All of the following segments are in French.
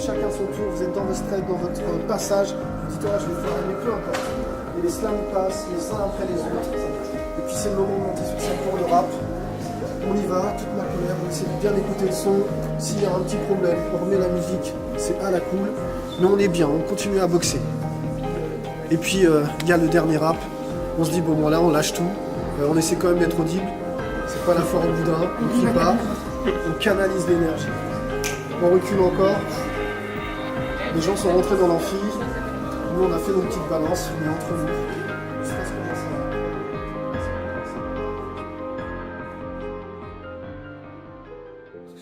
chacun son tour, vous êtes dans votre strike, dans votre passage, vous dites je vais faire un peu importe. Et les slams passent les uns après les autres. Et puis c'est le moment de monter sur scène pour le rap. On y va, toute ma colère, on essaie de bien écouter le son. S'il y a un petit problème, on remet la musique, c'est à la cool. Mais on est bien, on continue à boxer. Et puis il y a le dernier rap. On se dit bon là on lâche tout. On essaie quand même d'être audible. C'est pas la forêt de boudin, on crie pas. On canalise l'énergie. On recule encore. Les gens sont rentrés dans l'amphi. Nous on a fait nos petites balances, mais entre nous.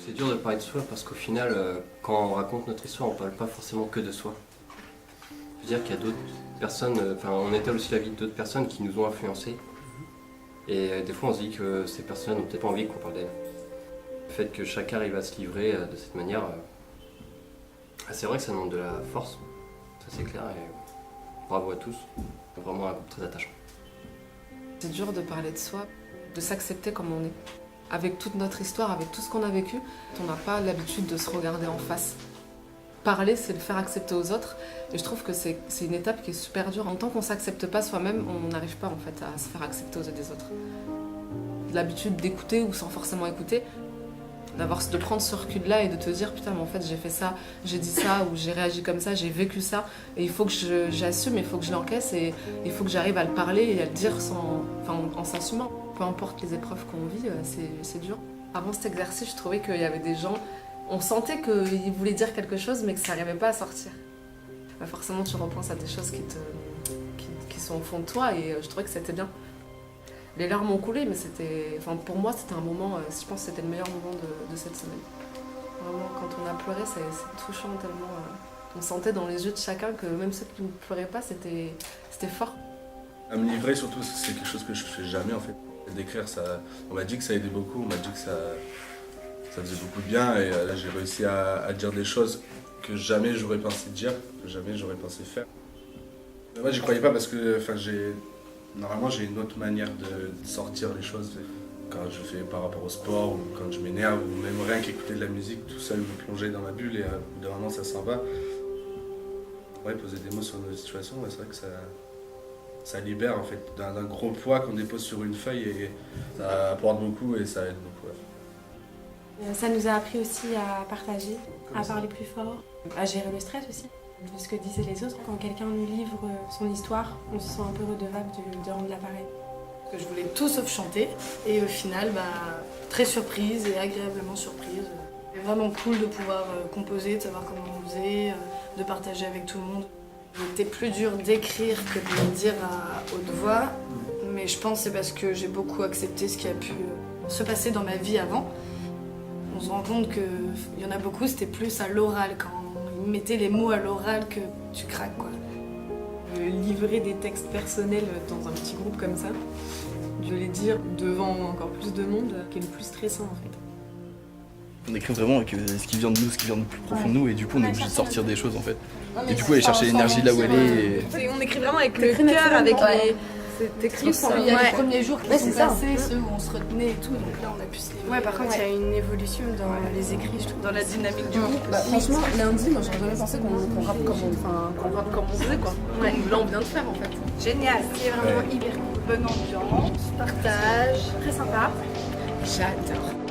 C'est dur de parler de soi parce qu'au final, quand on raconte notre histoire, on parle pas forcément que de soi. Je veux dire qu'il y a d'autres personnes, on étale aussi la vie d'autres personnes qui nous ont influencés. Et des fois on se dit que ces personnes n'ont peut-être pas envie qu'on parle d'elles. Le fait que chacun arrive à se livrer de cette manière, c'est vrai que ça demande de la force, ça c'est clair, et bravo à tous, vraiment un groupe très attachant. C'est dur de parler de soi, de s'accepter comme on est. Avec toute notre histoire, avec tout ce qu'on a vécu, on n'a pas l'habitude de se regarder en face. Parler, c'est le faire accepter aux autres, et je trouve que c'est une étape qui est super dure. En tant qu'on ne s'accepte pas soi-même, on n'arrive pas en fait à se faire accepter aux yeux des autres. L'habitude d'écouter ou sans forcément écouter, de prendre ce recul-là et de te dire putain mais en fait j'ai fait ça, j'ai dit ça, ou j'ai réagi comme ça, j'ai vécu ça, et il faut que j'assume, il faut que je l'encaisse, et il faut que j'arrive à le parler et à le dire en s'assumant. Peu importe les épreuves qu'on vit, c'est dur. Avant cet exercice, je trouvais qu'il y avait des gens, on sentait qu'ils voulaient dire quelque chose mais que ça n'arrivait pas à sortir. Forcément tu repenses à des choses qui sont au fond de toi, et je trouvais que c'était bien. Les larmes ont coulé, mais pour moi c'était un moment, je pense que c'était le meilleur moment de cette semaine. Vraiment, quand on a pleuré, c'est touchant tellement. On sentait dans les yeux de chacun que même ceux qui ne pleuraient pas, c'était fort. À me livrer surtout, c'est quelque chose que je fais jamais en fait. D'écrire, on m'a dit que ça aidait beaucoup, on m'a dit que ça faisait beaucoup de bien, et là j'ai réussi à dire des choses que jamais j'aurais pensé dire, que jamais j'aurais pensé faire. Mais moi j'y croyais pas parce que normalement j'ai une autre manière de sortir les choses. Quand je fais par rapport au sport, ou quand je m'énerve, ou même rien qu'écouter de la musique tout seul, me plonger dans ma bulle, et au bout d'un moment ça s'en va. Ouais, poser des mots sur nos situations, c'est vrai que ça libère en fait d'un gros poids qu'on dépose sur une feuille, et ça apporte beaucoup et ça aide beaucoup. Ouais. Ça nous a appris aussi à partager, à parler plus fort, à gérer le stress aussi, de ce que disaient les autres. Quand quelqu'un nous livre son histoire, on se sent un peu redevable de rendre l'appareil. Je voulais tout sauf chanter, et au final, très surprise et agréablement surprise. C'est vraiment cool de pouvoir composer, de savoir comment on faisait, de partager avec tout le monde. C'était plus dur d'écrire que de le dire à haute voix, mais je pense que c'est parce que j'ai beaucoup accepté ce qui a pu se passer dans ma vie avant. On se rend compte qu'il y en a beaucoup, c'était plus à l'oral, quand ils mettaient les mots à l'oral que tu craques, quoi. Livrer des textes personnels dans un petit groupe comme ça, de les dire devant encore plus de monde, qui est le plus stressant en fait. On écrit vraiment avec ce qui vient de nous, ce qui vient de plus profond de nous, et du coup on est obligé de sortir des choses en fait. Et du coup aller chercher l'énergie là où elle est. On écrit vraiment avec le cœur, avec les... C'est écrit il y a les premiers jours qui sont passés, ceux où on se retenait et tout, donc là on a pu se livrer. Ouais, par contre il y a une évolution dans les écrits, je trouve. Dans la dynamique du groupe. Franchement, lundi, moi j'aurais jamais pensé qu'on rappe comme on faisait quoi. Comme là on vient de faire en fait. Génial, c'est vraiment hyper cool. Bonne ambiance, partage. Très sympa. J'adore.